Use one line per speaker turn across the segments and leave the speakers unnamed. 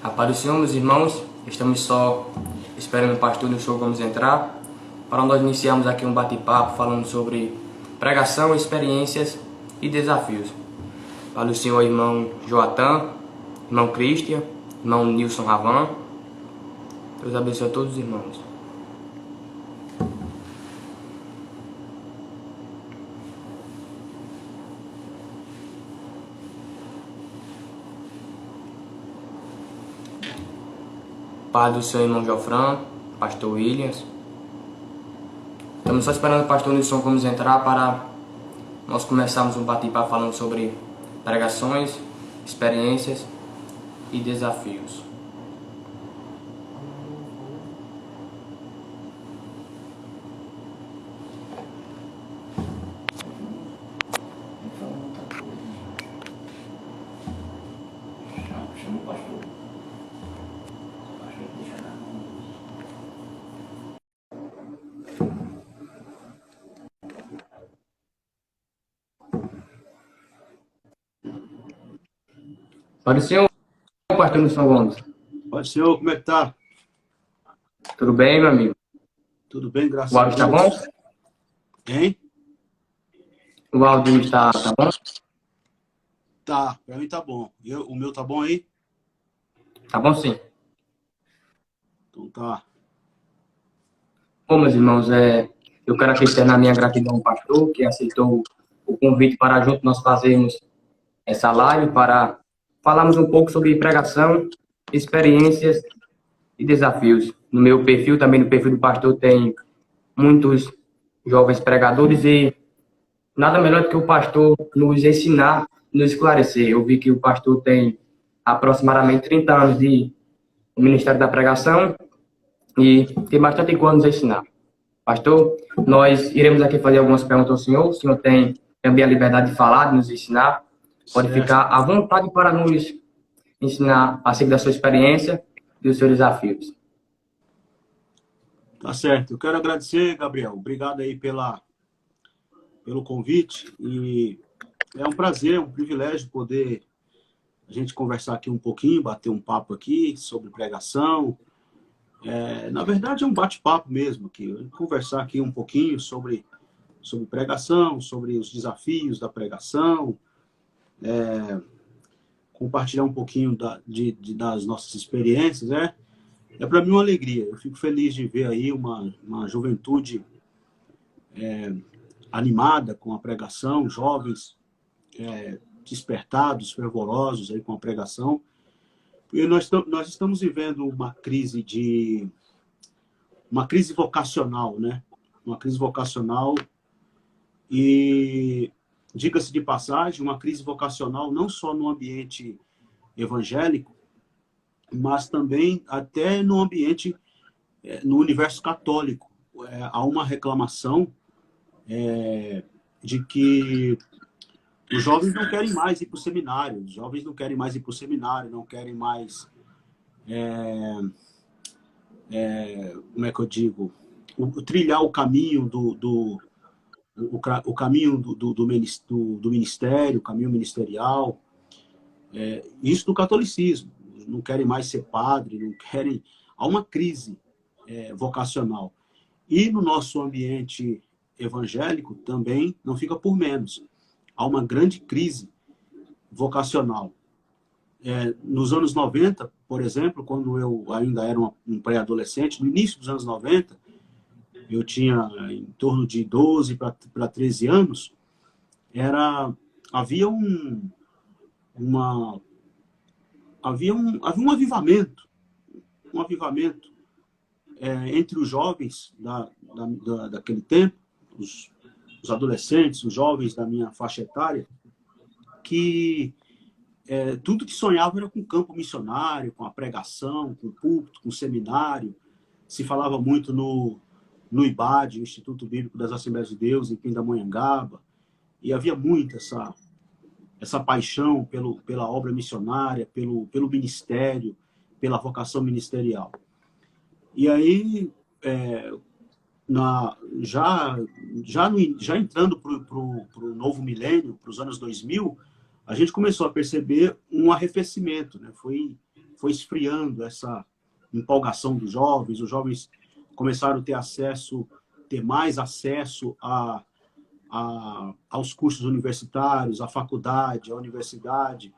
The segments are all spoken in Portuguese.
A paz do Senhor, meus irmãos, estamos só esperando o pastor no show, vamos entrar, para nós iniciarmos aqui um bate-papo falando sobre pregação, experiências e desafios. Paz do Senhor, irmão Joatan, irmão Christian, irmão Nilson Ravan. Deus abençoe a todos os irmãos. Paz do Senhor, irmão Jofran, pastor Williams. Estamos só esperando o pastor Nilson vamos entrar para nós começarmos um bate-papo falando sobre pregações, experiências e desafios. Paz do Senhor, pastor Nilson Gomes.
Paz do Senhor, como é que tá?
Tudo bem, meu amigo?
Tudo bem, graças
O
a
áudio
Deus.
tá bom?
Hein?
O áudio tá bom?
Tá, pra mim tá bom. O meu tá bom aí?
Tá bom sim.
Então tá.
Bom, meus irmãos, eu quero aqui externar minha gratidão ao pastor que aceitou o convite para junto nós fazermos essa live para falarmos um pouco sobre pregação, experiências e desafios. No meu perfil, também no perfil do pastor, tem muitos jovens pregadores e nada melhor do que o pastor nos ensinar, nos esclarecer. Eu vi que o pastor tem aproximadamente 30 anos de Ministério da Pregação e tem bastante coisa a nos ensinar. Pastor, nós iremos aqui fazer algumas perguntas ao senhor. O senhor tem também a liberdade de falar, de nos ensinar. Pode
Certo.
ficar à vontade para nos ensinar acerca da sua experiência e dos seus desafios.
Tá certo. Eu quero agradecer, Gabriel. Obrigado aí pelo convite. E é um prazer, um privilégio poder a gente conversar aqui um pouquinho, bater um papo aqui sobre pregação. Na verdade, é um bate-papo mesmo aqui. Conversar aqui um pouquinho sobre pregação, sobre os desafios da pregação, compartilhar um pouquinho das nossas experiências, É para mim uma alegria. Eu fico feliz de ver aí uma juventude animada com a pregação, jovens despertados, fervorosos aí com a pregação. E nós estamos vivendo uma crise vocacional, né? Uma crise vocacional e, diga-se de passagem, uma crise vocacional não só no ambiente evangélico, mas também até no ambiente, no universo católico. Há uma reclamação de que os jovens não querem mais ir para o seminário, não querem mais, como é que eu digo, trilhar o caminho o caminho do ministério, o caminho ministerial. Isso do catolicismo. Não querem mais ser padre, não querem... Há uma crise vocacional. E no nosso ambiente evangélico também não fica por menos. Há uma grande crise vocacional. Nos anos 90, por exemplo, quando eu ainda era um pré-adolescente, no início dos anos 90, eu tinha em torno de 12 para 13 anos, havia um avivamento, entre os jovens daquele tempo, os adolescentes, os jovens da minha faixa etária, que tudo que sonhava era com o campo missionário, com a pregação, com o púlpito, com o seminário. Se falava muito no IBAD, o Instituto Bíblico das Assembleias de Deus, em Pindamonhangaba, e havia muito essa paixão pela obra missionária, pelo ministério, pela vocação ministerial. E aí, já entrando para o novo milênio, para os anos 2000, a gente começou a perceber um arrefecimento, né? Foi esfriando essa empolgação dos jovens, os jovens começaram a ter mais acesso aos cursos universitários, à faculdade, à universidade,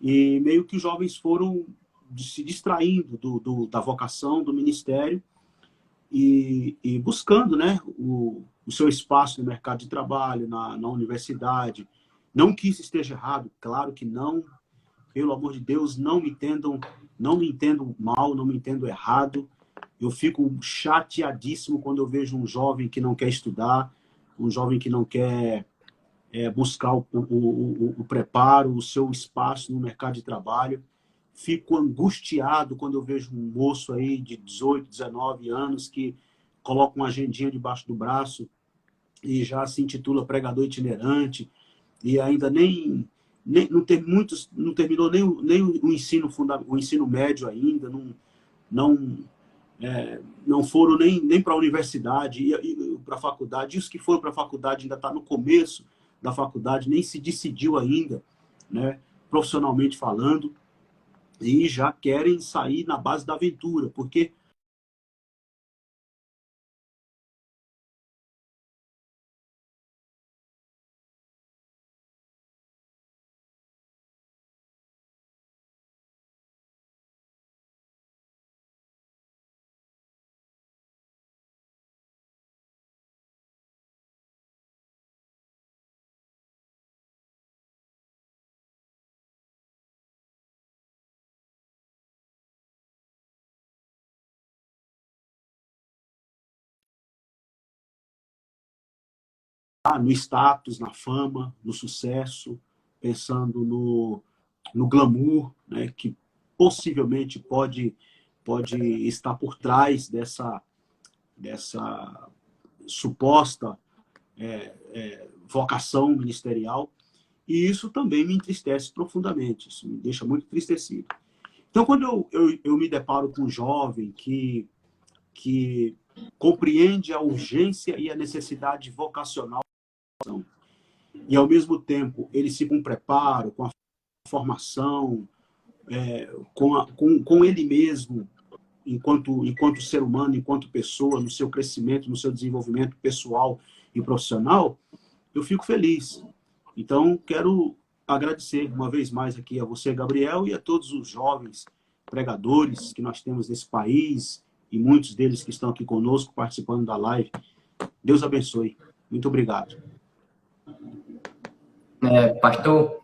e meio que os jovens foram se distraindo da vocação, do ministério, e buscando, né, o seu espaço no mercado de trabalho, na universidade. Não que isso esteja errado, claro que não. Pelo amor de Deus, não me entendam mal, não me entendam errado. Eu fico chateadíssimo quando eu vejo um jovem que não quer estudar, um jovem que não quer buscar o preparo, o seu espaço no mercado de trabalho. Fico angustiado quando eu vejo um moço aí de 18, 19 anos que coloca uma agendinha debaixo do braço e já se intitula pregador itinerante e ainda não terminou nem o ensino médio ainda, não foram nem para a universidade e para a faculdade. E os que foram para a faculdade ainda está no começo da faculdade, nem se decidiu ainda, né, profissionalmente falando, e já querem sair na base da aventura, porque no status, na fama, no sucesso, pensando no glamour, né, que possivelmente pode estar por trás dessa suposta vocação ministerial. E isso também me entristece profundamente, isso me deixa muito entristecido. Então, quando eu me deparo com um jovem que compreende a urgência e a necessidade vocacional, e ao mesmo tempo ele se com preparo, com a formação, com ele mesmo, enquanto ser humano, enquanto pessoa, no seu crescimento, no seu desenvolvimento pessoal e profissional, eu fico feliz. Então, quero agradecer uma vez mais aqui a você, Gabriel, e a todos os jovens pregadores que nós temos nesse país, e muitos deles que estão aqui conosco, participando da live. Deus abençoe. Muito obrigado.
Pastor,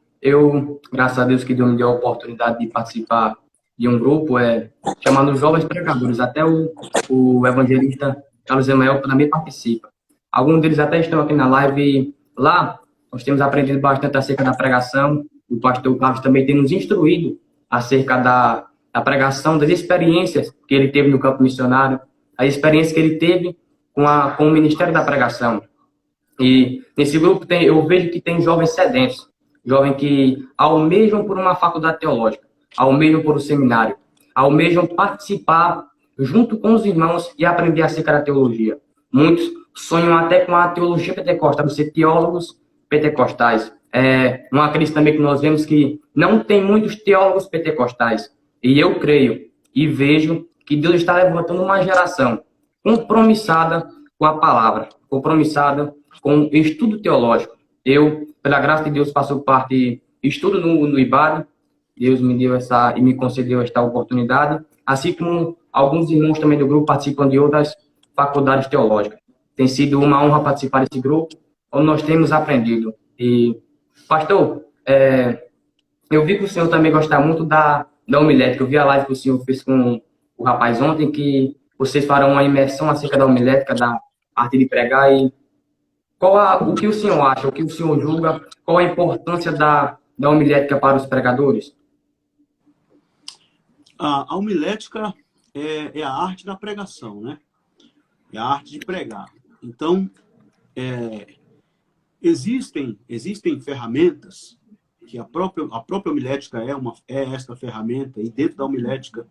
graças a Deus que Deus me deu a oportunidade de participar de um grupo chamado Jovens Pregadores. Até o evangelista Carlos Emael também participa. Alguns deles até estão aqui na live. E lá, nós temos aprendido bastante acerca da pregação. O pastor Carlos também tem nos instruído acerca da pregação, das experiências que ele teve no campo missionário, a experiência que ele teve com o Ministério da Pregação. E nesse grupo eu vejo que tem jovens sedentos, jovens que almejam por uma faculdade teológica, almejam por um seminário, almejam participar junto com os irmãos e aprender acerca da teologia. Muitos sonham até com a teologia pentecostal, ser teólogos pentecostais. Uma crise também que nós vemos que não tem muitos teólogos pentecostais. E eu creio e vejo que Deus está levantando uma geração compromissada com a palavra, compromissada com o estudo teológico. Eu, pela graça de Deus, faço parte, estudo no IBAD. Deus me deu e me concedeu esta oportunidade, assim como alguns irmãos também do grupo participam de outras faculdades teológicas. Tem sido uma honra participar desse grupo, onde nós temos aprendido. E, pastor, eu vi que o senhor também gosta muito da homilética. Eu vi a live que o senhor fez com o rapaz ontem, que vocês farão uma imersão acerca da homilética, da arte de pregar. E o que o senhor acha, o que o senhor julga, qual a importância da da homilética para os pregadores?
A homilética é a arte da pregação, né? É a arte de pregar. Então, existem ferramentas que a própria homilética é esta ferramenta, e dentro da homilética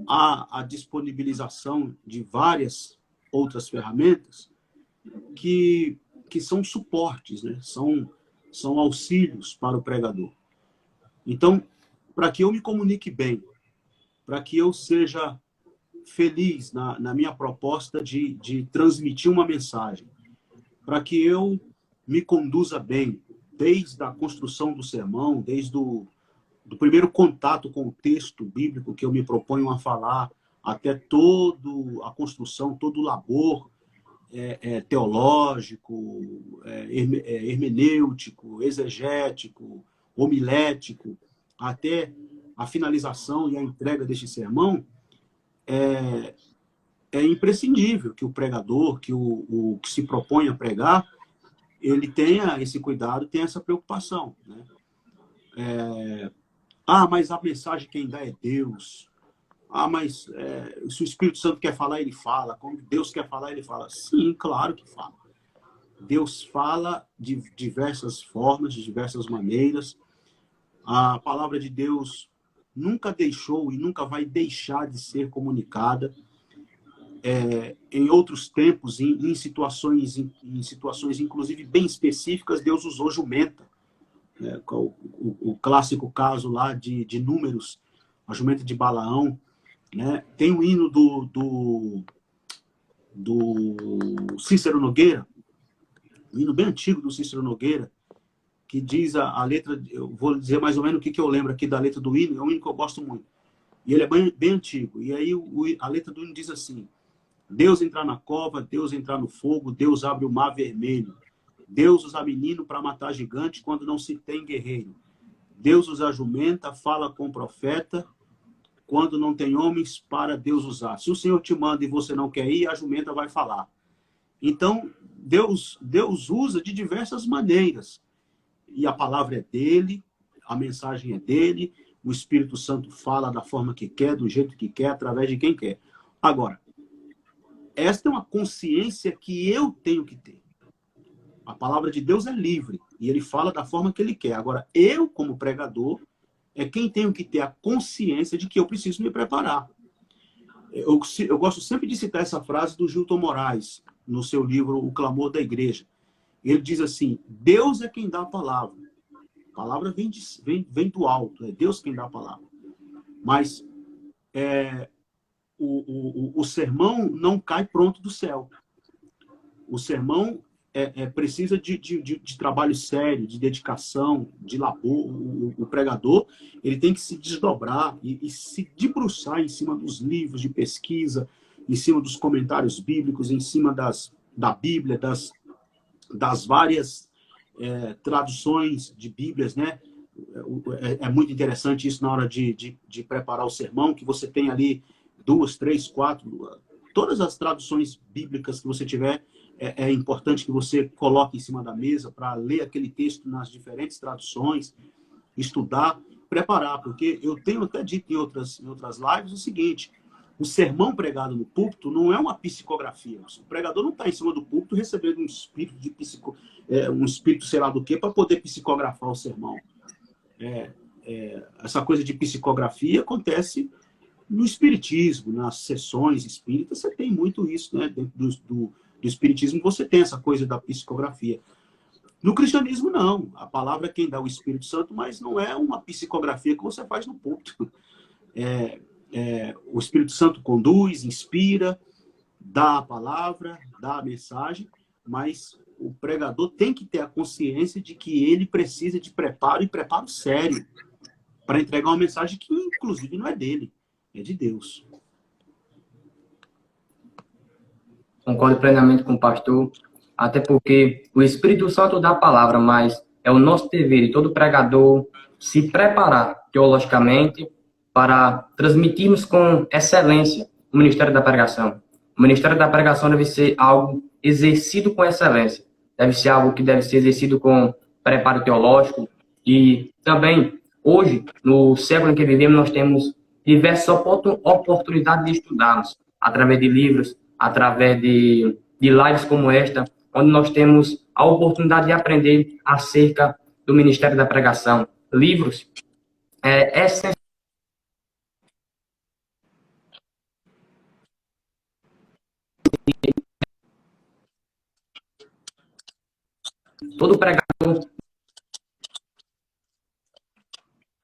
há a disponibilização de várias outras ferramentas que são suportes, né? São auxílios para o pregador. Então, para que eu me comunique bem, para que eu seja feliz na minha proposta de transmitir uma mensagem, para que eu me conduza bem, desde a construção do sermão, desde do primeiro contato com o texto bíblico que eu me proponho a falar, até toda a construção, todo o labor teológico, hermenêutico, exegético, homilético, até a finalização e a entrega deste sermão, é imprescindível que o pregador, que o que se propõe a pregar, ele tenha esse cuidado, tenha essa preocupação, né? Mas a mensagem quem dá é Deus. Mas se o Espírito Santo quer falar, ele fala. Como Deus quer falar, ele fala. Sim, claro que fala. Deus fala de diversas formas, de diversas maneiras. A palavra de Deus nunca deixou e nunca vai deixar de ser comunicada. Em outros tempos, em situações inclusive bem específicas, Deus usou jumenta. O clássico caso lá de Números, a jumenta de Balaão, né? Tem o hino do Cícero Nogueira, um hino bem antigo do Cícero Nogueira, que diz a letra, eu vou dizer mais ou menos o que eu lembro aqui da letra do hino, é um hino que eu gosto muito. E ele é bem antigo. E aí a letra do hino diz assim: Deus entrar na cova, Deus entrar no fogo, Deus abre o mar vermelho. Deus usa menino para matar gigante quando não se tem guerreiro. Deus usa jumenta, fala com o profeta, quando não tem homens para Deus usar. Se o Senhor te manda e você não quer ir, a jumenta vai falar. Então, Deus usa de diversas maneiras. E a palavra é dele, a mensagem é dele, o Espírito Santo fala da forma que quer, do jeito que quer, através de quem quer. Agora, esta é uma consciência que eu tenho que ter. A palavra de Deus é livre e ele fala da forma que ele quer. Agora, eu, como pregador, é quem tenho que ter a consciência de que eu preciso me preparar. Eu gosto sempre de citar essa frase do Gilton Moraes, no seu livro O Clamor da Igreja. Ele diz assim: Deus é quem dá a palavra. A palavra vem do alto, é Deus quem dá a palavra. Mas o sermão não cai pronto do céu. O sermão precisa de trabalho sério, de dedicação, de labor. O pregador ele tem que se desdobrar e se debruçar em cima dos livros de pesquisa, em cima dos comentários bíblicos, em cima da Bíblia, das várias traduções de Bíblias, né? É muito interessante isso na hora de preparar o sermão, que você tem ali 2, 3, 4, todas as traduções bíblicas que você tiver. É importante que você coloque em cima da mesa para ler aquele texto nas diferentes traduções, estudar, preparar, porque eu tenho até dito em outras lives o seguinte: o sermão pregado no púlpito não é uma psicografia. O pregador não está em cima do púlpito recebendo um espírito sei lá do que para poder psicografar o sermão. Essa coisa de psicografia acontece no espiritismo, nas sessões espíritas, você tem muito isso, né? Dentro do espiritismo você tem essa coisa da psicografia. No cristianismo, não. A palavra é quem dá o Espírito Santo, mas não é uma psicografia que você faz no púlpito. O Espírito Santo conduz, inspira, dá a palavra, dá a mensagem, mas o pregador tem que ter a consciência de que ele precisa de preparo, e preparo sério, para entregar uma mensagem que, inclusive, não é dele, é de Deus.
Concordo plenamente com o pastor, até porque o Espírito Santo dá a palavra, mas é o nosso dever e todo pregador se preparar teologicamente para transmitirmos com excelência o ministério da pregação. O ministério da pregação deve ser algo exercido com excelência, deve ser algo que deve ser exercido com preparo teológico, E também, hoje, no século em que vivemos, nós temos diversas oportunidades de estudarmos, através de livros, através de lives como esta, onde nós temos a oportunidade de aprender acerca do Ministério da Pregação. Livros é essencial. Todo pregador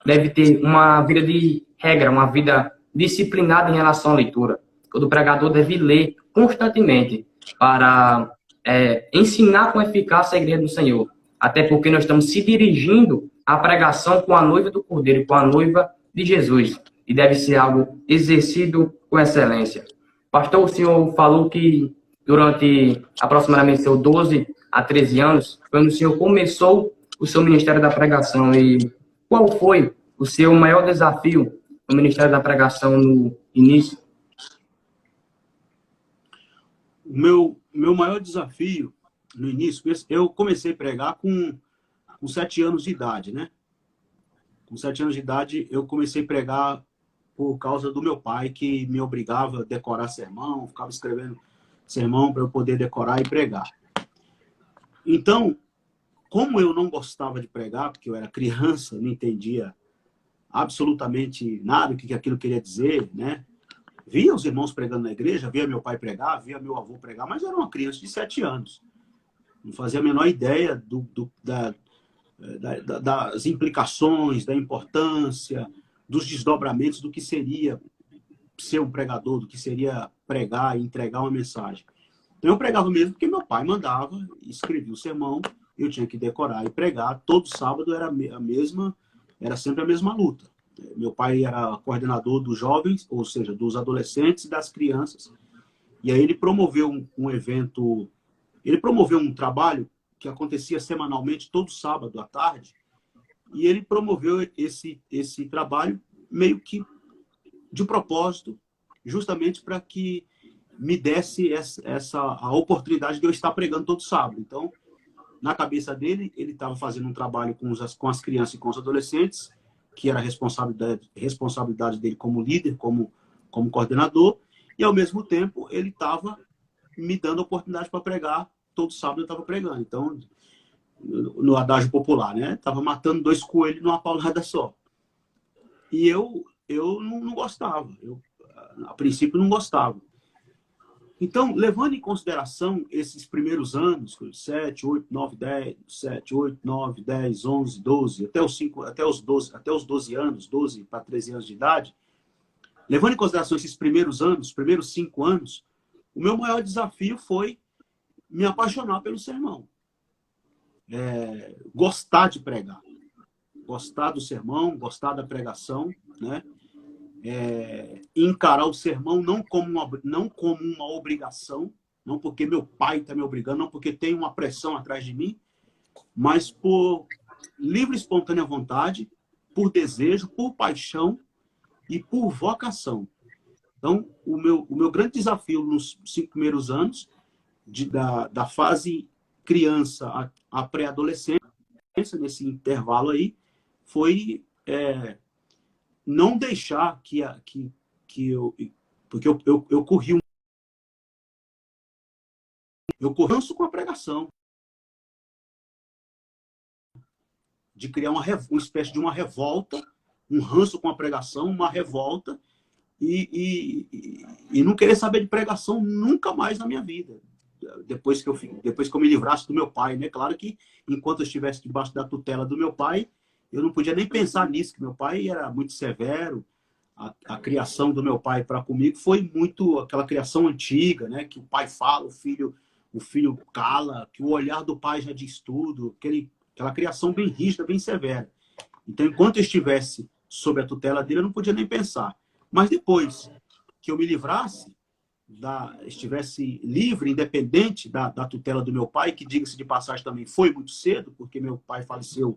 deve ter uma vida de regra, uma vida disciplinada em relação à leitura. Todo pregador deve ler constantemente para ensinar com eficácia a igreja do Senhor. Até porque nós estamos se dirigindo à pregação com a noiva do Cordeiro, com a noiva de Jesus. E deve ser algo exercido com excelência. Pastor, o senhor falou que durante aproximadamente seus 12 a 13 anos, quando o senhor começou o seu ministério da pregação. E qual foi o seu maior desafio no ministério da pregação no início?
O meu maior desafio no início, eu comecei a pregar com 7 anos de idade, né? Com 7 anos de idade, eu comecei a pregar por causa do meu pai, que me obrigava a decorar sermão, ficava escrevendo sermão para eu poder decorar e pregar. Então, como eu não gostava de pregar, porque eu era criança, não entendia absolutamente nada do que aquilo queria dizer, né? Via os irmãos pregando na igreja, via meu pai pregar, via meu avô pregar, mas eu era uma criança de 7 anos. Não fazia a menor ideia das implicações, da importância, dos desdobramentos do que seria ser um pregador, do que seria pregar e entregar uma mensagem. Então eu pregava mesmo porque meu pai mandava, escrevia o sermão, eu tinha que decorar e pregar. Todo sábado era era sempre a mesma luta. Meu pai era coordenador dos jovens, ou seja, dos adolescentes e das crianças. E aí ele promoveu um evento, ele promoveu um trabalho que acontecia semanalmente, todo sábado à tarde, e ele promoveu esse trabalho meio que de propósito, justamente para que me desse a oportunidade de eu estar pregando todo sábado. Então, na cabeça dele, ele estava fazendo um trabalho com as crianças e com os adolescentes, que era a responsabilidade dele como líder, como coordenador, e ao mesmo tempo ele estava me dando a oportunidade para pregar. Todo sábado eu estava pregando. Então, no adágio popular, né? Estava matando 2 coelhos numa paulada só. E eu não gostava. Eu, a princípio, não gostava. Então, levando em consideração esses primeiros anos, 7, 8, 9, 10, 7, 8, 9, 10, 11, 12, até os 12 anos, 12 para 13 anos de idade, levando em consideração esses primeiros anos, os primeiros 5 anos, o meu maior desafio foi me apaixonar pelo sermão. Gostar de pregar. Gostar do sermão, gostar da pregação, né? Encarar o sermão não como uma obrigação, não porque meu pai está me obrigando, não porque tem uma pressão atrás de mim, mas por livre e espontânea vontade, por desejo, por paixão e por vocação. Então, o meu grande desafio nos 5 primeiros anos, da fase criança a pré-adolescência, nesse intervalo aí, foi não deixar que eu... Porque eu corri ranço com a pregação. De criar uma espécie de uma revolta, um ranço com a pregação, uma revolta, e não querer saber de pregação nunca mais na minha vida. Depois que eu me livrasse do meu pai, né? Claro que enquanto eu estivesse debaixo da tutela do meu pai, eu não podia nem pensar nisso, que meu pai era muito severo. A criação do meu pai para comigo foi muito aquela criação antiga, né? Que o pai fala, o filho cala, que o olhar do pai já diz tudo, aquela criação bem rígida, bem severa. Então, enquanto eu estivesse sob a tutela dele, eu não podia nem pensar. Mas depois que eu me livrasse, estivesse livre, independente da tutela do meu pai, que, diga-se de passagem, também foi muito cedo, porque meu pai faleceu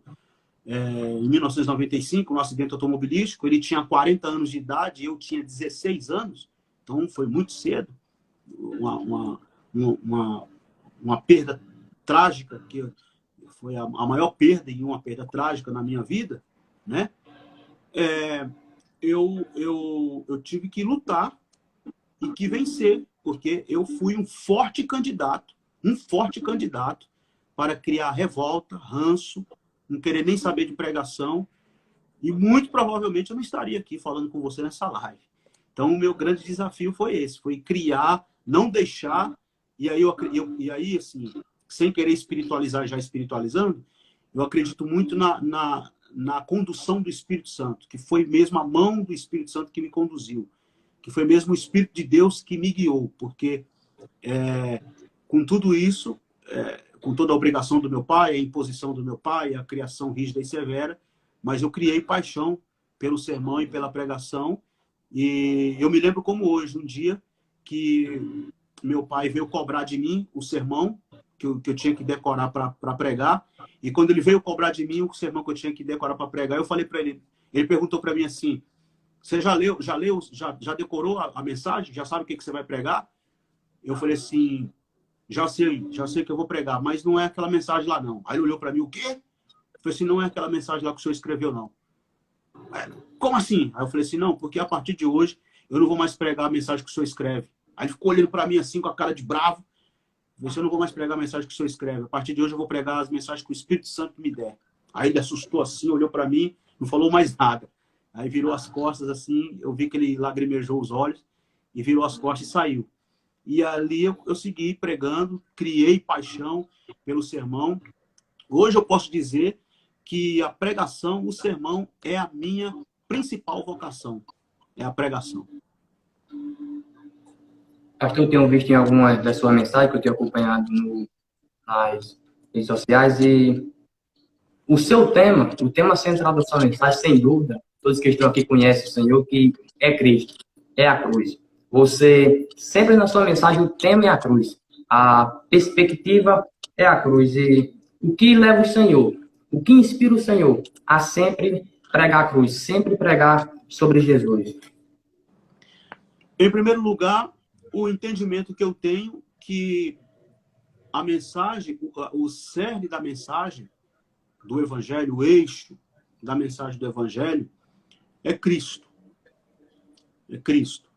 em 1995, no acidente automobilístico. Ele tinha 40 anos de idade, eu tinha 16 anos, então foi muito cedo. Uma perda trágica, que foi a maior perda e uma perda trágica na minha vida, né? Eu tive que lutar e que vencer, porque eu fui um forte candidato para criar revolta, ranço, não querer nem saber de pregação, e muito provavelmente eu não estaria aqui falando com você nessa live. Então, o meu grande desafio foi esse, foi criar, não deixar, e aí, assim, sem querer espiritualizar, já espiritualizando, eu acredito muito na condução do Espírito Santo, que foi mesmo a mão do Espírito Santo que me conduziu, que foi mesmo o Espírito de Deus que me guiou, porque com tudo isso, com toda a obrigação do meu pai, a imposição do meu pai, a criação rígida e severa, mas eu criei paixão pelo sermão e pela pregação. E eu me lembro como hoje, um dia que meu pai veio cobrar de mim o sermão que eu tinha que decorar para pregar. E quando ele veio cobrar de mim o sermão que eu tinha que decorar para pregar, eu falei para ele, ele perguntou para mim assim, você já decorou a mensagem? Já sabe o que você vai pregar? Eu falei assim, já sei que eu vou pregar, mas não é aquela mensagem lá não. Aí ele olhou para mim, o quê? Eu falei assim, não é aquela mensagem lá que o senhor escreveu não. Como assim? Aí eu falei assim, não, porque a partir de hoje eu não vou mais pregar a mensagem que o senhor escreve. Aí ele ficou olhando para mim assim, com a cara de bravo. Eu falei, eu não vou mais pregar a mensagem que o senhor escreve. A partir de hoje eu vou pregar as mensagens que o Espírito Santo me der. Aí ele assustou assim, olhou para mim, não falou mais nada. Aí virou as costas assim, eu vi que ele lagrimejou os olhos e virou as costas e saiu. E ali eu segui pregando, criei paixão pelo sermão. Hoje eu posso dizer que a pregação, o sermão, é a minha principal vocação. É a pregação.
Acho que eu tenho visto em algumas das suas mensagens, que eu tenho acompanhado nas redes sociais, e o seu tema, o tema central da sua mensagem, sem dúvida, todos que estão aqui conhecem o Senhor, que é Cristo, é a cruz. Você, sempre na sua mensagem, o tema é a cruz. A perspectiva é a cruz. E o que leva o Senhor, o que inspira o Senhor a sempre pregar a cruz, sempre pregar sobre Jesus?
Em primeiro lugar, o entendimento que eu tenho que a mensagem, o cerne da mensagem do Evangelho, o eixo da mensagem do Evangelho é Cristo. É Cristo.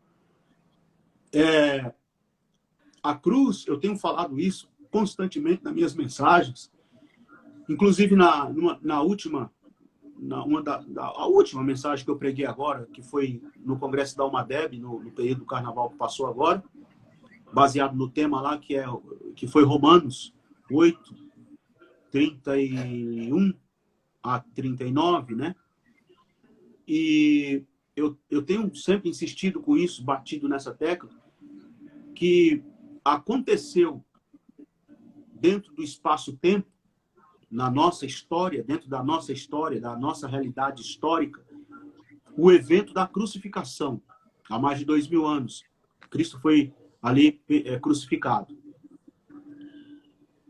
A cruz, eu tenho falado isso constantemente nas minhas mensagens, inclusive na última a última mensagem que eu preguei agora, que foi no Congresso da Almadeb, no período do Carnaval que passou agora, baseado no tema lá, que foi Romanos 8, 31 a 39, né? E eu tenho sempre insistido com isso, batido nessa tecla, que aconteceu dentro do espaço-tempo, na nossa história, dentro da nossa realidade histórica, o evento da crucificação, há mais de 2000 anos. Cristo foi ali crucificado.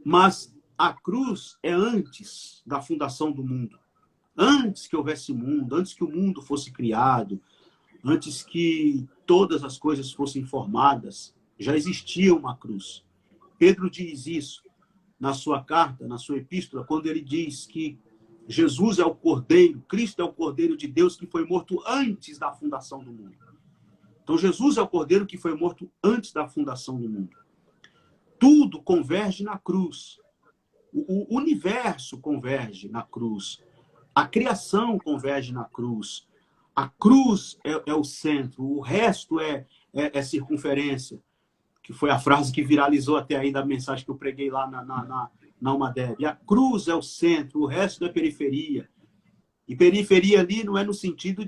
Mas a cruz é antes da fundação do mundo. Antes que houvesse mundo, antes que o mundo fosse criado, antes que todas as coisas fossem formadas, já existia uma cruz. Pedro diz isso na sua carta, na sua epístola, quando ele diz que Jesus é o Cordeiro, Cristo é o Cordeiro de Deus que foi morto antes da fundação do mundo. Então, Jesus é o Cordeiro que foi morto antes da fundação do mundo. Tudo converge na cruz. O universo converge na cruz. A criação converge na cruz. A cruz é o centro, o resto é circunferência, que foi a frase que viralizou até aí da mensagem que eu preguei lá na Almadeb. A cruz é o centro, o resto é periferia. E periferia ali não é no sentido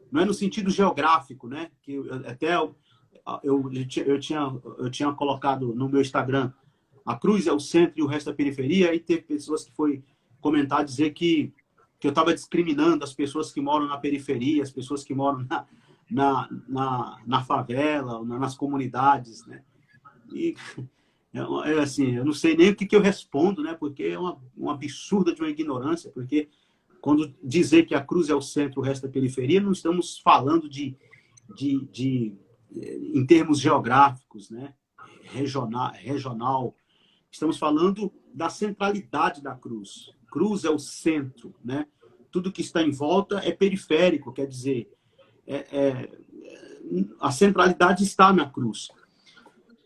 não é no sentido geográfico, né? Que até eu tinha colocado no meu Instagram, a cruz é o centro e o resto é periferia, e teve pessoas que foi comentar, dizer que eu estava discriminando as pessoas que moram na periferia, as pessoas que moram na favela, nas comunidades, né? E assim, eu não sei nem o que eu respondo, né? Porque é uma absurda de uma ignorância, porque quando dizer que a cruz é o centro, o resto é periferia, não estamos falando em termos geográficos, né? Regional. Estamos falando da centralidade da cruz. Cruz é o centro, né? Tudo que está em volta é periférico, quer dizer, a centralidade está na cruz.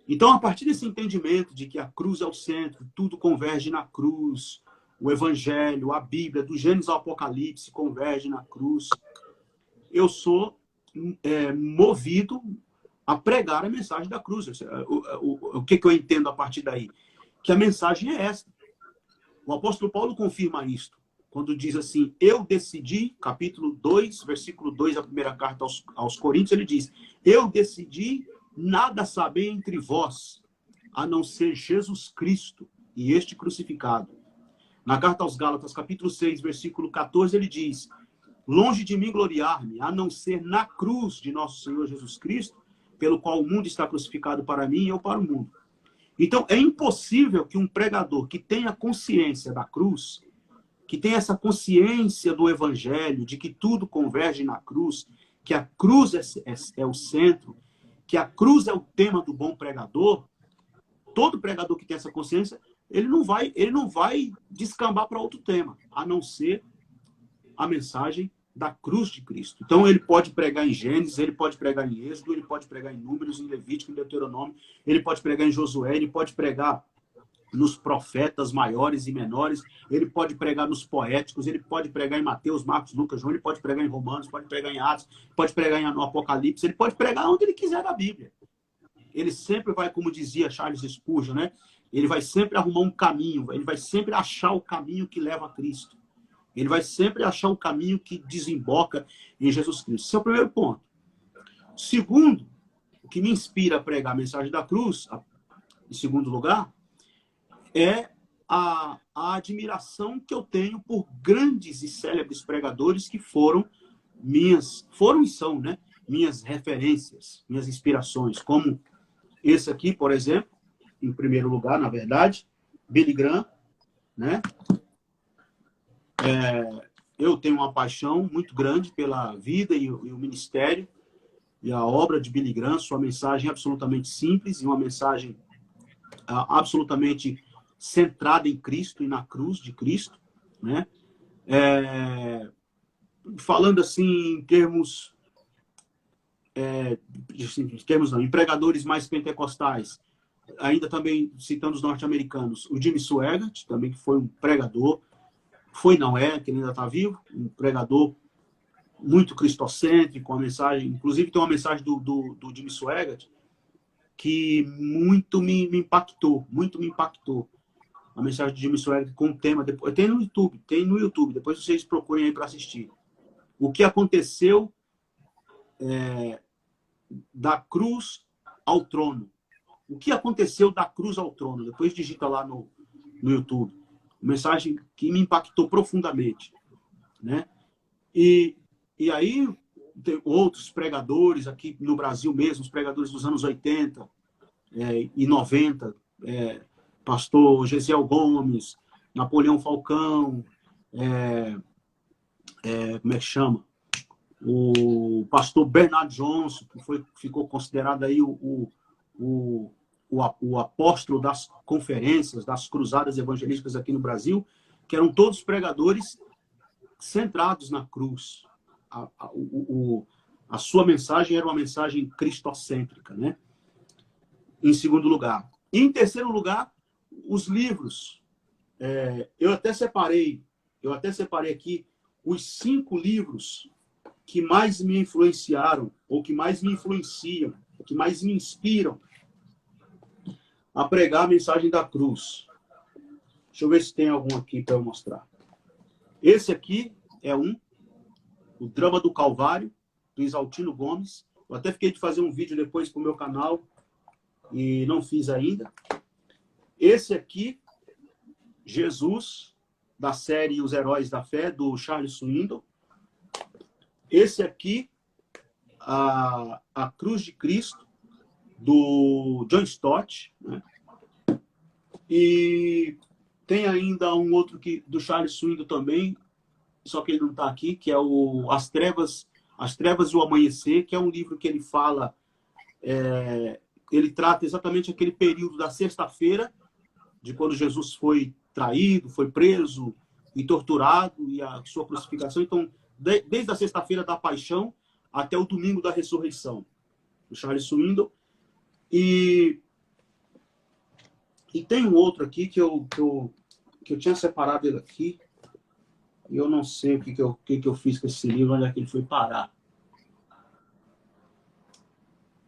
Então, a partir desse entendimento de que a cruz é o centro, tudo converge na cruz, o Evangelho, a Bíblia, do Gênesis ao Apocalipse, converge na cruz, eu sou movido a pregar a mensagem da cruz. O que eu entendo a partir daí? Que a mensagem é esta. O apóstolo Paulo confirma isto, quando diz assim, eu decidi, capítulo 2, versículo 2, a primeira carta aos Coríntios, ele diz, eu decidi nada saber entre vós, a não ser Jesus Cristo e este crucificado. Na carta aos Gálatas, capítulo 6, versículo 14, ele diz, longe de mim gloriar-me, a não ser na cruz de nosso Senhor Jesus Cristo, pelo qual o mundo está crucificado para mim e eu para o mundo. Então, é impossível que um pregador que tenha consciência da cruz, que tenha essa consciência do Evangelho, de que tudo converge na cruz, que a cruz é o centro, que a cruz é o tema do bom pregador, todo pregador que tem essa consciência, ele não vai descambar para outro tema, a não ser a mensagem da cruz de Cristo. Então, ele pode pregar em Gênesis, ele pode pregar em Êxodo, ele pode pregar em Números, em Levítico, em Deuteronômio, ele pode pregar em Josué, ele pode pregar nos profetas maiores e menores, ele pode pregar nos poéticos, ele pode pregar em Mateus, Marcos, Lucas, João, ele pode pregar em Romanos, pode pregar em Atos, pode pregar no Apocalipse, ele pode pregar onde ele quiser da Bíblia. Ele sempre vai, como dizia Charles Spurgeon, né? Ele vai sempre arrumar um caminho, ele vai sempre achar o caminho que leva a Cristo. Ele vai sempre achar o caminho que desemboca em Jesus Cristo. Esse é o primeiro ponto. Segundo, o que me inspira a pregar a mensagem da cruz, em segundo lugar, é a admiração que eu tenho por grandes e célebres pregadores que foram e são, né, minhas referências, minhas inspirações, como esse aqui, por exemplo, em primeiro lugar, na verdade, Billy Graham, né? Eu tenho uma paixão muito grande pela vida e o ministério e a obra de Billy Graham, sua mensagem é absolutamente simples e uma mensagem absolutamente centrada em Cristo e na cruz de Cristo, né? Falando assim em termos não, em pregadores mais pentecostais, ainda também citando os norte-americanos, o Jimmy Swaggart, também que foi um pregador, que ele ainda está vivo, um pregador muito cristocêntrico, uma mensagem, inclusive tem uma mensagem do Jimmy Swaggart que muito me impactou. A mensagem do Jimmy Swaggart com o tema, tem no YouTube, depois vocês procurem aí para assistir. O que aconteceu da cruz ao trono. O que aconteceu da cruz ao trono? Depois digita lá no YouTube. Uma mensagem que me impactou profundamente, né? E aí tem outros pregadores aqui no Brasil mesmo, os pregadores dos anos 80 e 90, pastor Gesiel Gomes, Napoleão Falcão, como é que chama? O pastor Bernard Johnson, que ficou considerado aí o apóstolo das conferências, das cruzadas evangelísticas aqui no Brasil, que eram todos pregadores centrados na cruz. A sua mensagem era uma mensagem cristocêntrica, né? Em segundo lugar. E em terceiro lugar, os livros. Eu até separei aqui os 5 livros que mais me influenciaram, ou que mais me influenciam, que mais me inspiram a pregar a mensagem da cruz. Deixa eu ver se tem algum aqui para eu mostrar. Esse aqui é o Drama do Calvário, do Isaltino Gomes. Eu até fiquei de fazer um vídeo depois para o meu canal e não fiz ainda. Esse aqui, Jesus, da série Os Heróis da Fé, do Charles Swindoll. Esse aqui, a Cruz de Cristo, do John Stott, né? E tem ainda um outro do Charles Swindoll também, só que ele não está aqui, que é As Trevas e o Amanhecer, que é um livro que ele fala, ele trata exatamente aquele período da sexta-feira de quando Jesus foi traído, foi preso e torturado, e a sua crucificação. Então, desde a sexta-feira da paixão até o domingo da ressurreição, do Charles Swindoll. E tem um outro aqui que eu tinha separado ele aqui, e eu não sei o que eu fiz com esse livro, onde é que ele foi parar.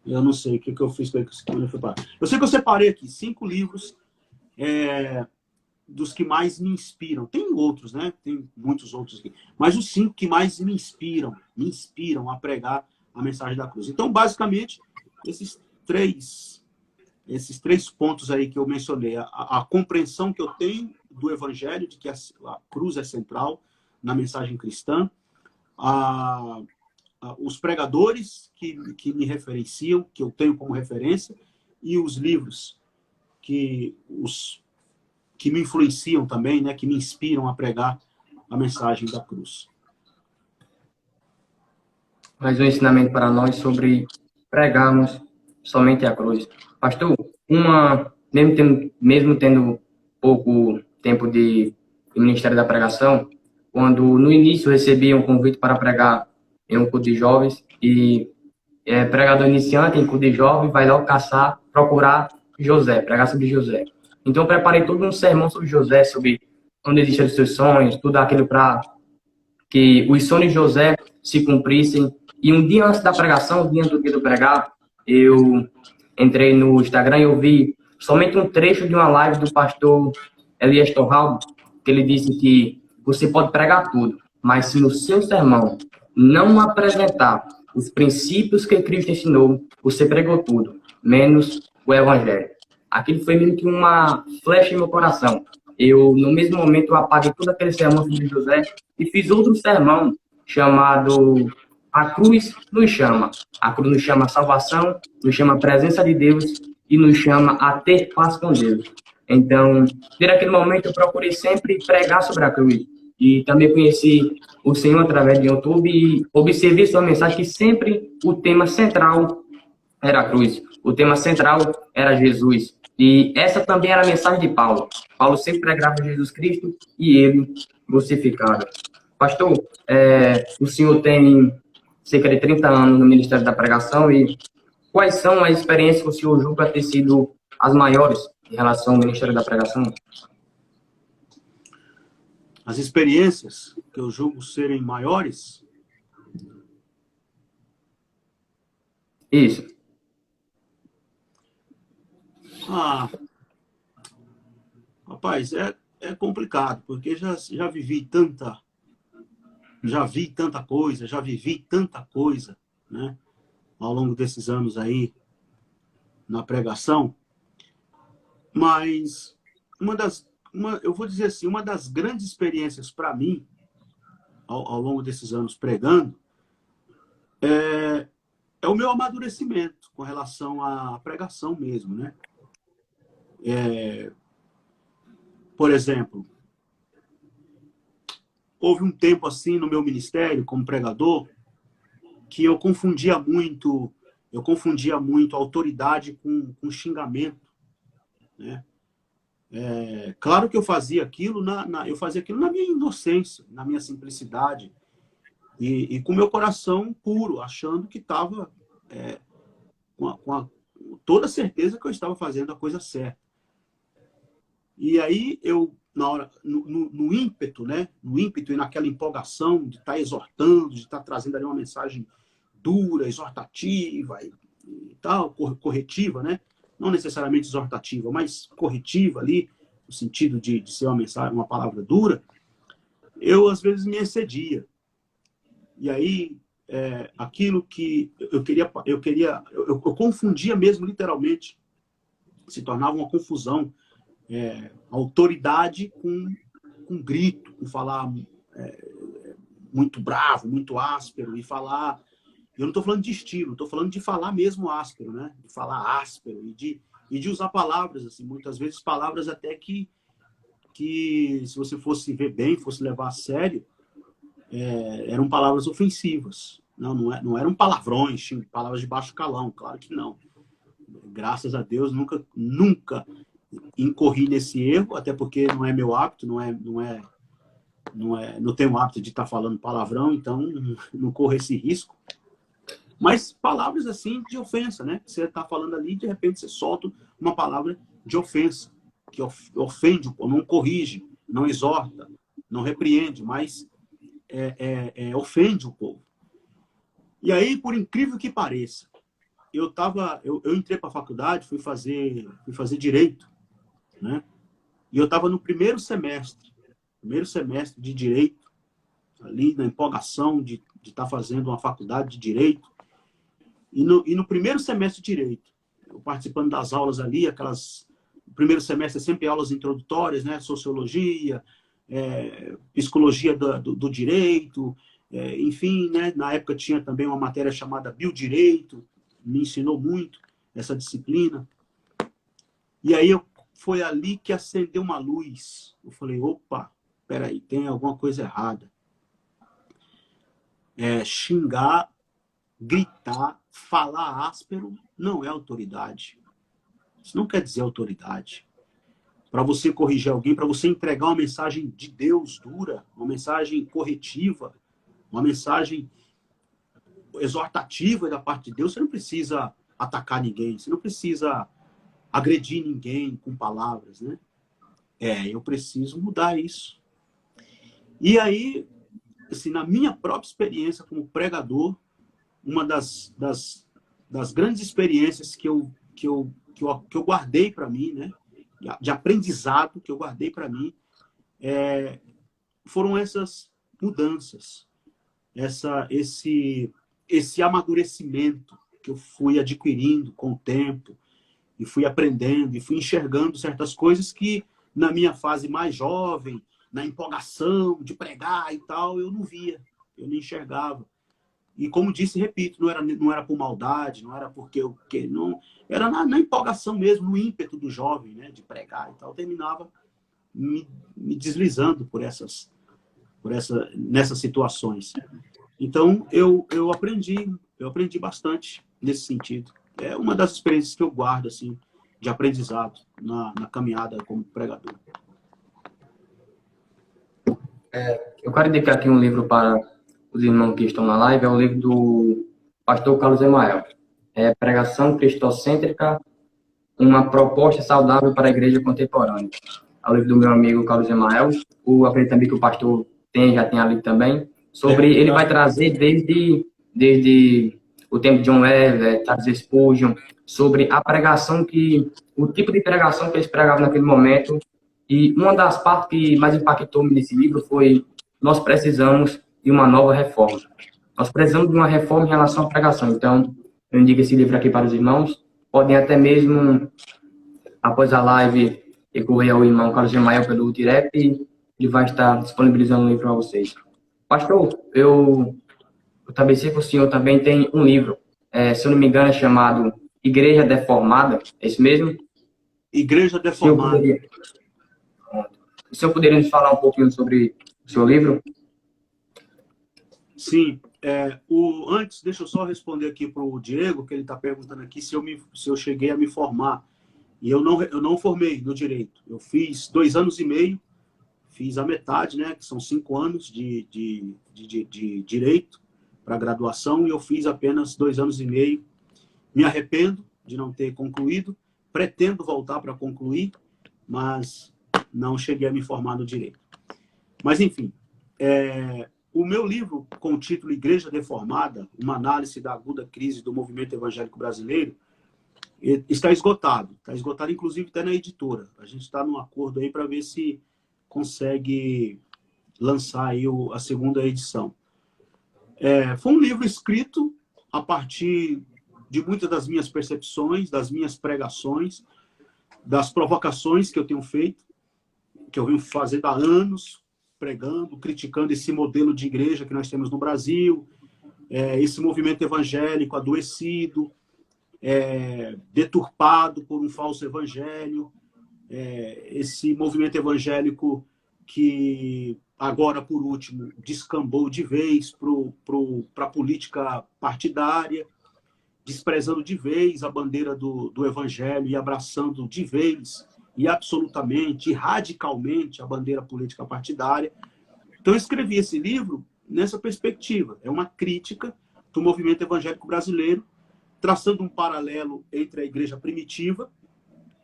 Eu não sei o que eu fiz com ele, onde ele foi parar. Eu sei que eu separei aqui 5 livros dos que mais me inspiram. Tem outros, né? Tem muitos outros aqui. Mas os 5 que mais me inspiram a pregar a mensagem da cruz. Então, basicamente, esses três pontos aí que eu mencionei. A compreensão que eu tenho do Evangelho, de que a cruz é central na mensagem cristã. Os pregadores que me referenciam, que eu tenho como referência, e os livros que me influenciam também, né, que me inspiram a pregar a mensagem da cruz.
Mais um ensinamento para nós sobre pregarmos somente a cruz. Pastor, mesmo tendo pouco tempo de Ministério da Pregação, quando no início recebi um convite para pregar em um culto de jovens, e pregador iniciante em culto de jovens vai logo procurar José, pregar sobre José. Então, eu preparei todo um sermão sobre José, sobre onde existem os seus sonhos, tudo aquilo para que os sonhos de José se cumprissem. E um dia antes da pregação, um dia do dia do pregar, eu entrei no Instagram e eu vi somente um trecho de uma live do pastor Elias Torralbo, que ele disse que você pode pregar tudo, mas se no seu sermão não apresentar os princípios que Cristo ensinou, você pregou tudo, menos o Evangelho. Aquilo foi meio que uma flecha em meu coração. No mesmo momento, eu apaguei todo aquele sermão sobre José e fiz outro sermão chamado A Cruz nos Chama. A cruz nos chama a salvação, nos chama a presença de Deus e nos chama a ter paz com Deus. Então, desde aquele momento, eu procurei sempre pregar sobre a cruz. E também conheci o Senhor através do YouTube e observei sua mensagem que sempre o tema central era a cruz. O tema central era Jesus. E essa também era a mensagem de Paulo. Paulo sempre pregava Jesus Cristo e ele crucificado. Pastor, o senhor tem cerca de 30 anos no Ministério da Pregação, e quais são as experiências que o senhor julga ter sido as maiores em relação ao Ministério da Pregação?
As experiências que eu julgo serem maiores?
Isso.
Rapaz, é complicado, porque já vivi tanta coisa, né, ao longo desses anos aí na pregação. Mas eu vou dizer assim, uma das grandes experiências para mim ao longo desses anos pregando é o meu amadurecimento com relação à pregação mesmo, né? Por exemplo, houve um tempo assim no meu ministério como pregador que eu confundia muito autoridade com xingamento, né? Claro que eu fazia aquilo eu fazia aquilo na minha inocência, na minha simplicidade e com meu coração puro, achando que estava com toda certeza que eu estava fazendo a coisa certa. E aí eu, na hora, no ímpeto, né? No ímpeto e naquela empolgação de estar exortando, de estar trazendo ali uma mensagem dura, exortativa e tal, corretiva, né? Não necessariamente exortativa, mas corretiva ali, no sentido de ser uma mensagem, uma palavra dura, eu às vezes me excedia. E aí, aquilo que eu confundia mesmo, literalmente, se tornava uma confusão. Autoridade com grito, com falar muito bravo, muito áspero, e falar... Eu não estou falando de estilo, estou falando de falar mesmo áspero, né? De falar áspero e de usar palavras, assim, muitas vezes palavras até que se você fosse ver bem, fosse levar a sério, eram palavras ofensivas. Não eram palavrões, palavras de baixo calão, claro que não. Graças a Deus, nunca incorri nesse erro, até porque não é meu hábito, não tenho o hábito de estar falando palavrão, então não corro esse risco. Mas palavras assim de ofensa, né? Você está falando ali, de repente você solta uma palavra de ofensa, que ofende, não corrige, não exorta, não repreende, mas ofende o povo. E aí, por incrível que pareça, eu entrei para a faculdade, fui fazer direito, né? E eu estava no primeiro semestre de direito, ali na empolgação de estar fazendo uma faculdade de direito. E no primeiro semestre de direito, eu participando das aulas ali, o primeiro semestre é sempre aulas introdutórias, né? Sociologia, psicologia do direito, enfim, né? Na época tinha também uma matéria chamada biodireito, me ensinou muito essa disciplina. E aí foi ali que acendeu uma luz. Eu falei, opa, peraí, tem alguma coisa errada. Xingar, gritar, falar áspero não é autoridade. Isso não quer dizer autoridade. Para você corrigir alguém, para você entregar uma mensagem de Deus dura, uma mensagem corretiva, uma mensagem exortativa da parte de Deus, você não precisa atacar ninguém, você não precisa agredir ninguém com palavras, né? Eu preciso mudar isso. E aí, assim, na minha própria experiência como pregador, uma das grandes experiências que eu guardei para mim, né, de aprendizado que eu guardei para mim, foram essas mudanças, esse amadurecimento que eu fui adquirindo com o tempo, e fui aprendendo, e fui enxergando certas coisas que, na minha fase mais jovem, na empolgação de pregar e tal, eu não via, eu não enxergava. E como disse, repito, não era por maldade, não era porque não, era na empolgação mesmo, no ímpeto do jovem, né, de pregar e tal. Eu terminava me deslizando nessas situações. Então, eu aprendi bastante nesse sentido. É uma das experiências que eu guardo, assim, de aprendizado na caminhada como pregador.
Eu quero indicar aqui um livro para os irmãos que estão na live, é o livro do pastor Carlos Emael. Pregação Cristocêntrica, uma proposta saudável para a igreja contemporânea. É o livro do meu amigo Carlos Emael. Acredito também que o pastor já tem ali também. Ele vai trazer desde o tempo de John Wesley, Charles Spurgeon, sobre a pregação o tipo de pregação que eles pregavam naquele momento. E uma das partes que mais impactou-me nesse livro foi: nós precisamos de uma nova reforma. Nós precisamos de uma reforma em relação à pregação. Então, eu indico esse livro aqui para os irmãos. Podem até mesmo, após a live, recorrer ao irmão Carlos Emael pelo direct e ele vai estar disponibilizando o livro para vocês. Pastor, eu também sei que o senhor também tem um livro, se eu não me engano, é chamado Igreja Deformada, é isso mesmo?
Igreja Deformada.
O senhor poderia nos falar um pouquinho sobre o seu livro?
Sim. Antes, deixa eu só responder aqui para o Diego, que ele está perguntando aqui se eu cheguei a me formar. E eu não formei no direito. Eu fiz 2 anos e meio, fiz a metade, né, que são 5 anos de direito para graduação, e eu fiz apenas 2 anos e meio. Me arrependo de não ter concluído, pretendo voltar para concluir, mas não cheguei a me formar no direito. Mas, enfim, o meu livro, com o título Igreja Deformada, uma análise da aguda crise do movimento evangélico brasileiro, está esgotado. Está esgotado, inclusive, até na editora. A gente está num acordo aí para ver se consegue lançar aí a segunda edição. Foi um livro escrito a partir de muitas das minhas percepções, das minhas pregações, das provocações que eu tenho feito, que eu venho fazendo há anos, pregando, criticando esse modelo de igreja que nós temos no Brasil, esse movimento evangélico adoecido, deturpado por um falso evangelho, esse movimento evangélico que agora, por último, descambou de vez para a política partidária, desprezando de vez a bandeira do evangelho e abraçando de vez e absolutamente e radicalmente a bandeira política partidária. Então eu escrevi esse livro nessa perspectiva. É uma crítica do movimento evangélico brasileiro, traçando um paralelo entre a igreja primitiva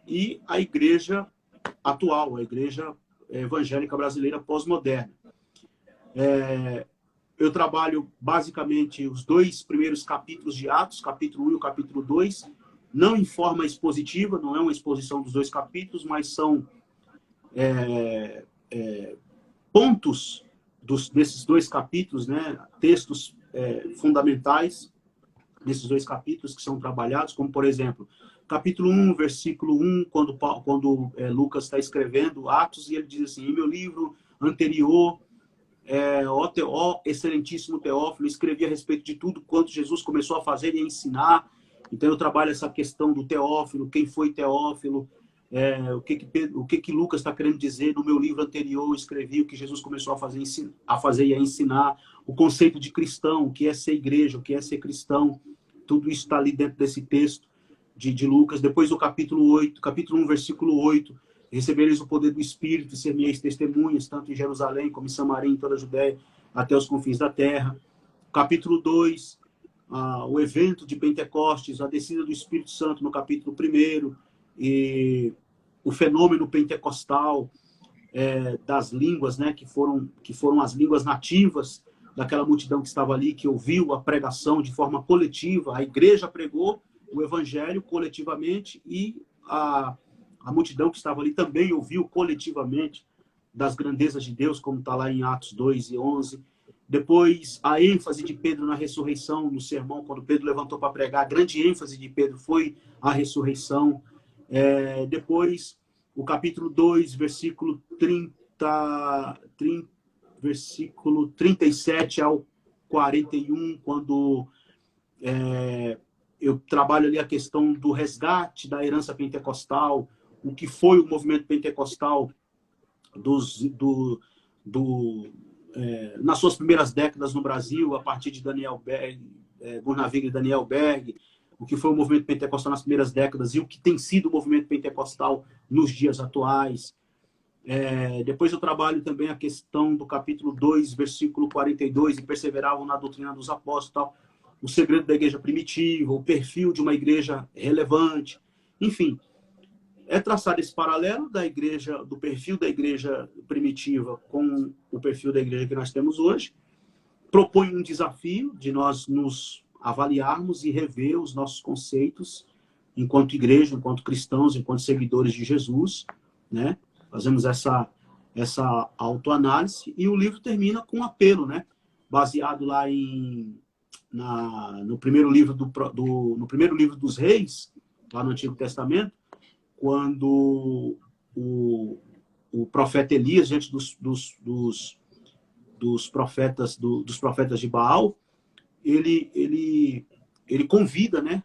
e a igreja atual, a igreja evangélica brasileira pós-moderna. Eu trabalho basicamente os 2 primeiros capítulos de Atos, capítulo 1 e o capítulo 2, não em forma expositiva, não é uma exposição dos 2 capítulos, mas são pontos desses 2 capítulos, né? Textos fundamentais desses 2 capítulos que são trabalhados, como, por exemplo, capítulo 1, versículo 1, quando Lucas está escrevendo Atos, e ele diz assim: em meu livro anterior, ó excelentíssimo Teófilo, escrevi a respeito de tudo quanto Jesus começou a fazer e a ensinar. Então eu trabalho essa questão do Teófilo, quem foi Teófilo, o que Lucas está querendo dizer. No meu livro anterior eu escrevi o que Jesus começou a fazer e a ensinar, o conceito de cristão, o que é ser igreja, o que é ser cristão. Tudo isso está ali dentro desse texto de Lucas. Depois do capítulo 8, capítulo 1, versículo 8, recebereis o poder do Espírito e ser-me-eis testemunhas, tanto em Jerusalém como em Samaria, em toda a Judéia, até os confins da terra. Capítulo 2, o evento de Pentecostes, a descida do Espírito Santo no capítulo 1, e o fenômeno pentecostal das línguas, né, que foram as línguas nativas daquela multidão que estava ali, que ouviu a pregação de forma coletiva. A igreja pregou o evangelho coletivamente e a multidão que estava ali também ouviu coletivamente das grandezas de Deus, como está lá em Atos 2 e 11. Depois, a ênfase de Pedro na ressurreição, no sermão, quando Pedro levantou para pregar, a grande ênfase de Pedro foi a ressurreição. Depois, o capítulo 2, versículo 37 ao 41, quando eu trabalho ali a questão do resgate da herança pentecostal, o que foi o movimento pentecostal nas suas primeiras décadas no Brasil, a partir de Daniel Berg, Burnaviga e Daniel Berg, o que foi o movimento pentecostal nas primeiras décadas e o que tem sido o movimento pentecostal nos dias atuais. Depois eu trabalho também a questão do capítulo 2, versículo 42, e perseveravam na doutrina dos apóstolos, tal, o segredo da igreja primitiva, o perfil de uma igreja relevante. Enfim, é traçar esse paralelo da igreja, do perfil da igreja primitiva com o perfil da igreja que nós temos hoje. Propõe um desafio de nós nos avaliarmos e rever os nossos conceitos enquanto igreja, enquanto cristãos, enquanto seguidores de Jesus, né? Fazemos essa autoanálise, e o livro termina com um apelo, né? Baseado lá no primeiro livro no primeiro livro dos Reis, lá no Antigo Testamento, quando o profeta Elias, diante dos profetas de Baal, ele convida, né,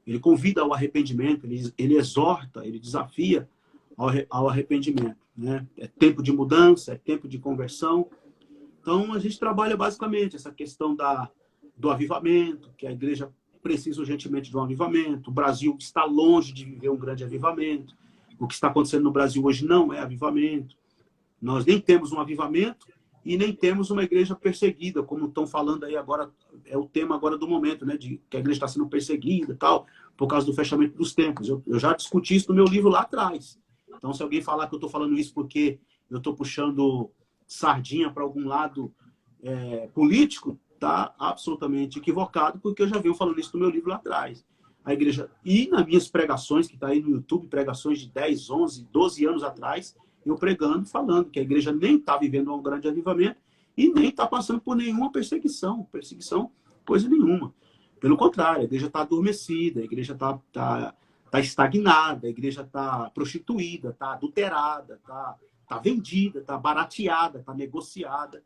ele convida ao arrependimento, ele exorta, ele desafia ao arrependimento, né? É tempo de mudança, é tempo de conversão. Então a gente trabalha basicamente essa questão do avivamento, que a igreja precisa urgentemente de um avivamento. O Brasil está longe de viver um grande avivamento. O que está acontecendo no Brasil hoje não é avivamento. Nós nem temos um avivamento e nem temos uma igreja perseguida, como estão falando aí agora, é o tema agora do momento, né, de que a igreja está sendo perseguida e tal, por causa do fechamento dos templos. Eu já discuti isso no meu livro lá atrás. Então, se alguém falar que eu estou falando isso porque eu estou puxando sardinha para algum lado político, está absolutamente equivocado, porque eu já venho falando isso no meu livro lá atrás. A igreja, e nas minhas pregações, que está aí no YouTube, pregações de 10, 11, 12 anos atrás, eu pregando, falando que a igreja nem está vivendo um grande avivamento e nem está passando por nenhuma perseguição, coisa nenhuma. Pelo contrário, a igreja está adormecida, a igreja está estagnada, a igreja está prostituída, está adulterada, está vendida, está barateada, está negociada.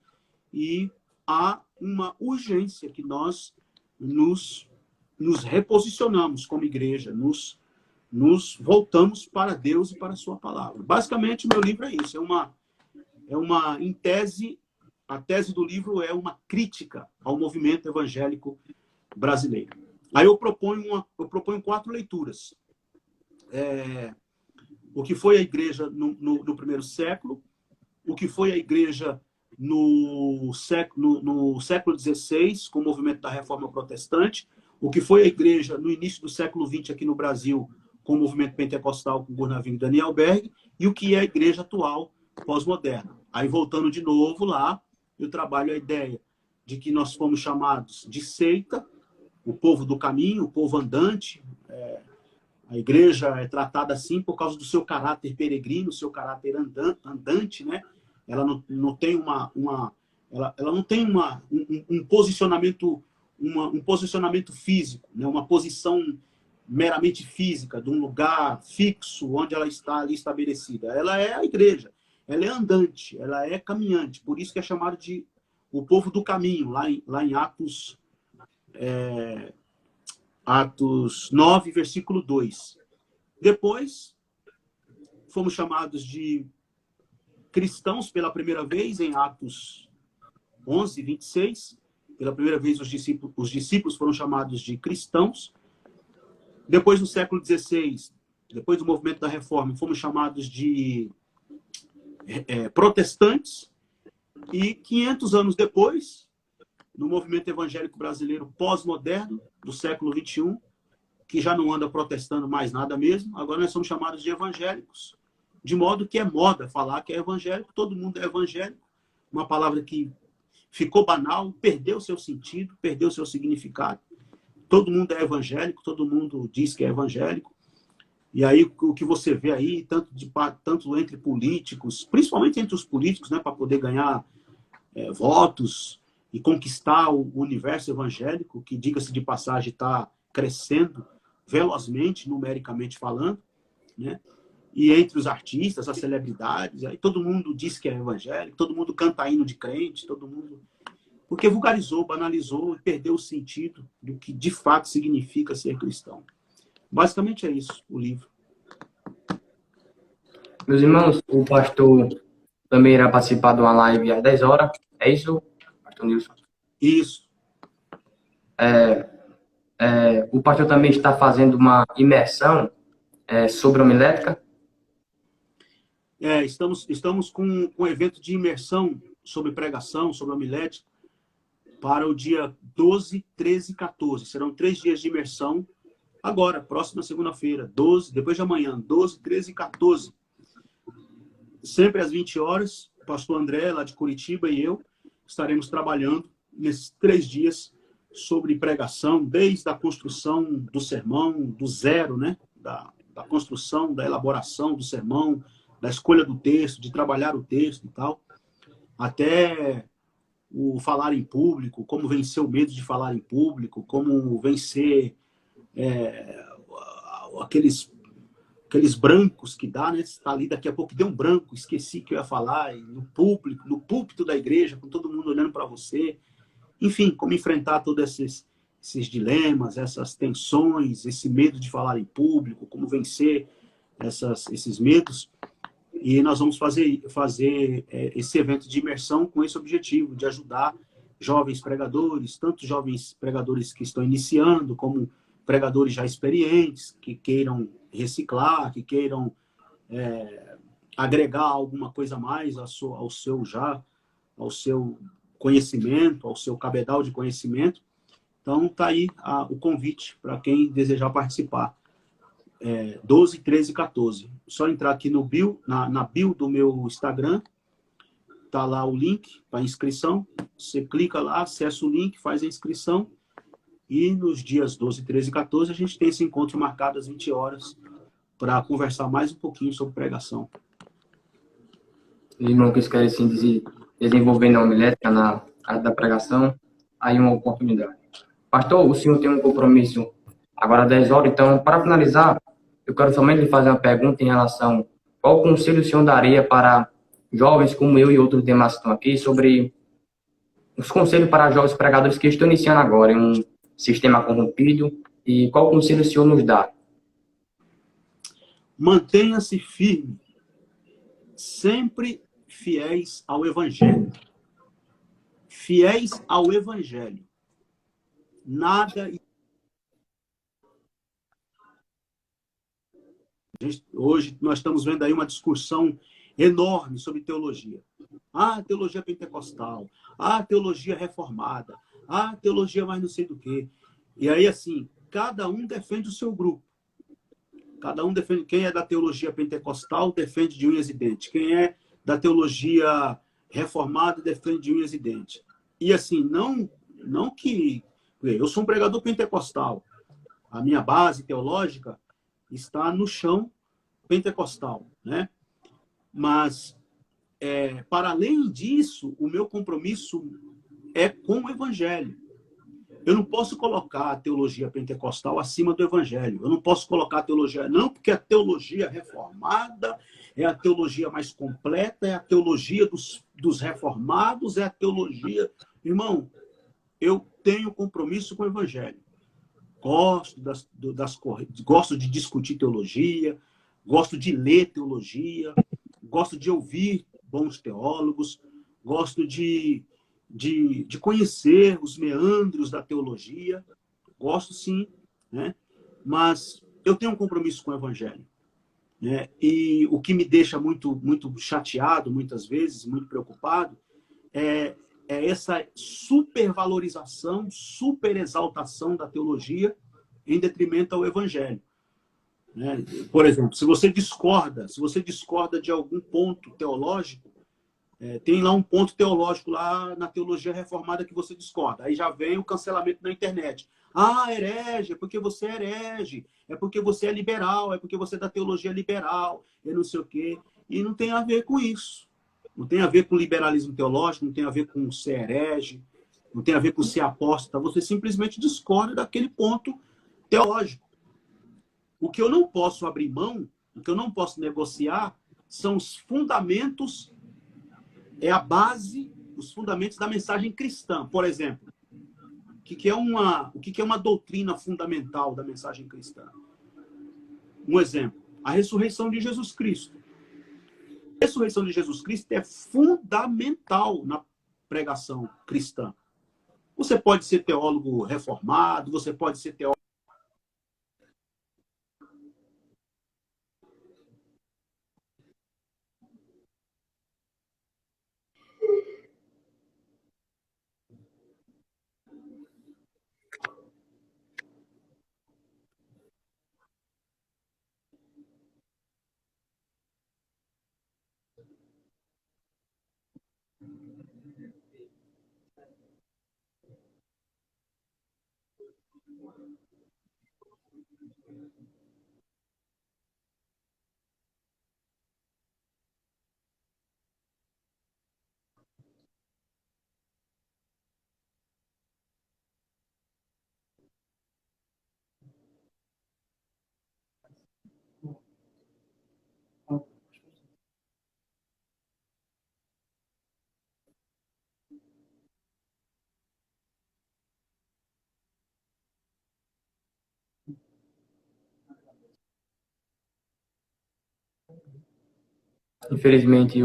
E há uma urgência que nós nos reposicionamos como igreja, nos voltamos para Deus e para a sua palavra. Basicamente, o meu livro é isso. Em tese, a tese do livro é uma crítica ao movimento evangélico brasileiro. Aí eu proponho 4 leituras. o que foi a igreja no primeiro século, o que foi a igreja no século XVI, com o movimento da Reforma Protestante, o que foi a igreja no início do século XX aqui no Brasil, com o movimento pentecostal, com Gurnaving e Daniel Berg, e o que é a igreja atual, pós-moderna. Aí, voltando de novo lá, eu trabalho a ideia de que nós fomos chamados de seita, o povo do caminho, o povo andante. A igreja é tratada assim por causa do seu caráter peregrino, seu caráter andante, né? Ela não tem ela não tem um posicionamento, um posicionamento físico, né? Uma posição meramente física, de um lugar fixo onde ela está ali estabelecida. Ela é a igreja, ela é andante, ela é caminhante, por isso que é chamado de o povo do caminho, lá em Atos 9, versículo 2. Depois, fomos chamados de cristãos pela primeira vez em Atos 11, 26. Pela primeira vez, os discípulos foram chamados de cristãos. Depois, no século XVI, depois do movimento da Reforma, fomos chamados de protestantes. E 500 anos depois, no movimento evangélico brasileiro pós-moderno, do século XXI, que já não anda protestando mais nada mesmo, agora nós somos chamados de evangélicos. De modo que é moda falar que é evangélico, todo mundo é evangélico, uma palavra que ficou banal, perdeu seu sentido, perdeu seu significado. Todo mundo é evangélico, todo mundo diz que é evangélico. E aí o que você vê aí, tanto entre políticos, principalmente entre os políticos, né, para poder ganhar votos e conquistar o universo evangélico, que, diga-se de passagem, está crescendo velozmente, numericamente falando, né? E entre os artistas, as celebridades, aí todo mundo diz que é evangélico, todo mundo canta hino de crente, todo mundo... Porque vulgarizou, banalizou e perdeu o sentido do que de fato significa ser cristão. Basicamente é isso, o livro.
Meus irmãos, o pastor também irá participar de uma live às 10 horas. É isso, pastor Nilson?
Isso.
O pastor também está fazendo uma imersão sobre homilética.
Estamos com um evento de imersão sobre pregação, sobre homilética, para o dia 12, 13 e 14. Serão 3 dias de imersão. Agora, próxima segunda-feira, 12, depois de amanhã, 12, 13 e 14. Sempre às 20 horas, o pastor André, lá de Curitiba, e eu estaremos trabalhando nesses 3 dias sobre pregação, desde a construção do sermão, do zero, né? Da construção, da elaboração do sermão, da escolha do texto, de trabalhar o texto e tal, até o falar em público, como vencer o medo de falar em público, como vencer aqueles brancos que dá, né? Você tá ali, daqui a pouco deu um branco, esqueci que eu ia falar, e no púlpito da igreja, com todo mundo olhando para você. Enfim, como enfrentar todos esses dilemas, essas tensões, esse medo de falar em público, como vencer esses medos. E nós vamos fazer esse evento de imersão com esse objetivo, de ajudar jovens pregadores, tanto jovens pregadores que estão iniciando, como pregadores já experientes, que queiram reciclar, que queiram agregar alguma coisa a mais ao seu conhecimento, ao seu cabedal de conhecimento. Então, está aí o convite para quem desejar participar. 12, 13 e 14. Só entrar aqui no bio, na bio do meu Instagram, tá lá o link para inscrição. Você clica lá, acessa o link, faz a inscrição. E nos dias 12, 13 e 14, a gente tem esse encontro marcado às 20 horas para conversar mais um pouquinho sobre pregação.
Os irmãos que querem se desenvolver na homilética, na arte da pregação, aí uma oportunidade. Pastor, o senhor tem um compromisso agora às 10 horas, então, para finalizar, eu quero somente lhe fazer uma pergunta em relação a qual conselho o senhor daria para jovens como eu e outros demais que estão aqui, sobre os conselhos para jovens pregadores que estão iniciando agora em um sistema corrompido, e qual conselho o senhor nos dá?
Mantenha-se firme, sempre fiéis ao Evangelho. Fiéis ao Evangelho. Nada Hoje nós estamos vendo aí uma discussão enorme sobre teologia. Ah, teologia pentecostal. Ah, teologia reformada. Ah, teologia mais não sei do quê. E aí, assim, cada um defende o seu grupo. Cada um defende. Quem é da teologia pentecostal defende de unhas e dentes. Quem é da teologia reformada defende de unhas e dentes. E assim, não que... Eu sou um pregador pentecostal. A minha base teológica está no chão pentecostal, né? Mas, para além disso, o meu compromisso é com o evangelho. Eu não posso colocar a teologia pentecostal acima do evangelho. Eu não posso colocar a teologia... Não, porque a teologia reformada é a teologia mais completa, é a teologia dos reformados, é a teologia... Irmão, eu tenho compromisso com o evangelho. Gosto de discutir teologia, gosto de ler teologia, gosto de ouvir bons teólogos, gosto de conhecer os meandros da teologia, gosto sim, né? Mas eu tenho um compromisso com o evangelho, né? E o que me deixa muito, muito chateado, muitas vezes, muito preocupado, é essa supervalorização, superexaltação da teologia em detrimento ao evangelho, né? Por exemplo, se você discorda de algum ponto teológico, tem lá um ponto teológico lá na teologia reformada que você discorda. Aí já vem o cancelamento na internet. Ah, herege, é porque você é herege, é porque você é liberal, é porque você é da teologia liberal, e não sei o quê. E não tem a ver com isso. Não tem a ver com liberalismo teológico, não tem a ver com ser herege, não tem a ver com ser apóstata. Você simplesmente discorda daquele ponto teológico. O que eu não posso abrir mão, o que eu não posso negociar, são os fundamentos, a base, os fundamentos da mensagem cristã. Por exemplo, o que é uma doutrina fundamental da mensagem cristã? Um exemplo, a ressurreição de Jesus Cristo. A ressurreição de Jesus Cristo é fundamental na pregação cristã. Você pode ser teólogo reformado, você pode ser teólogo...
Infelizmente,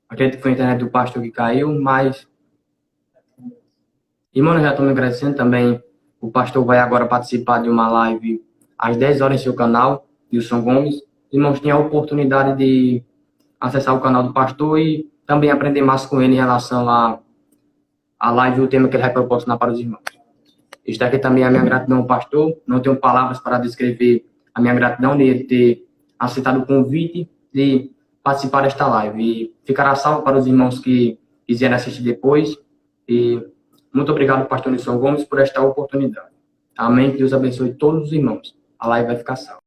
acredito que foi a internet do pastor que caiu, mas, irmão, eu já estou me agradecendo também. O pastor vai agora participar de uma live às 10 horas em seu canal, Wilson Gomes. Irmãos, tem a oportunidade de acessar o canal do pastor e também aprender mais com ele em relação à live e o tema que ele vai proporcionar para os irmãos. Está aqui também a minha gratidão ao pastor. Não tenho palavras para descrever a minha gratidão de ele ter aceitado o convite de participar desta live. E ficará salvo para os irmãos que quiserem assistir depois. E muito obrigado, pastor Nilson Gomes, por esta oportunidade. Amém. Que Deus abençoe todos os irmãos. A live vai ficar salva.